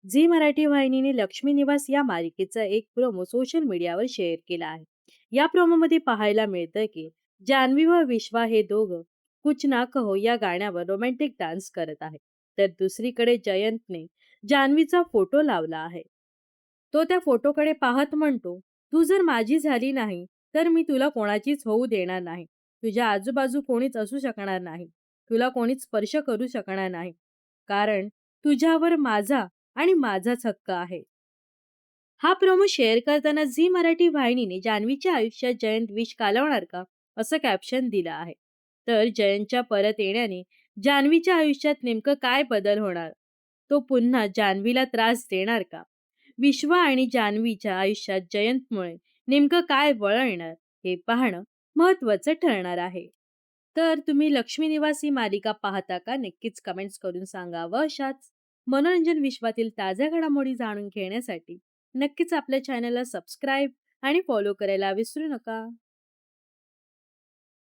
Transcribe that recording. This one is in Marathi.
झी मराठी वाहिनीने लक्ष्मी निवास या मालिकेचा एक प्रोमो सोशल मीडियावर शेअर केला आहे. या प्रोमोमध्ये पाहायला मिळतं की जान्हवी व विश्वा हे दोघं कुछ ना कहो या गाण्यावर रोमॅन्टिक डान्स करत आहेत. तर दुसरीकडे जयंतने जान्हवीचा फोटो लावला आहे. तो त्या फोटोकडे पाहत म्हणतो, तू जर माझी झाली नाही तर मी तुला कोणाचीच होऊ देणार नाही. तुझ्या आजूबाजू कोणीच असू शकणार नाही. तुला कोणीच स्पर्श करू शकणार नाही. कारण तुझ्यावर माझा आणि माझाच हक्क आहे. हा प्रोमो शेअर करताना झी मराठी वाहिनीने जान्हवीच्या आयुष्यात जयंत विष कालवणार का असं कॅप्शन दिलं आहे. तर जयंतच्या परत येण्याने जान्हवीच्या आयुष्यात नेमकं काय बदल होणार? तो पुन्हा जान्हवीला त्रास देणार का? विश्वा आणि जान्हवीच्या आयुष्यात जयंतमुळे नेमकं काय वळण येणार हे पाहणं महत्वाचं ठरणार आहे. तर तुम्ही लक्ष्मी निवास ही मालिका पाहता का? नक्कीच कमेंट्स करून सांगा व अशाच मनोरंजन विश्वातील ताज्या घडामोडी जाणून घेण्यासाठी नक्कीच आपल्या चॅनलला सबस्क्राईब आणि फॉलो करायला विसरू नका.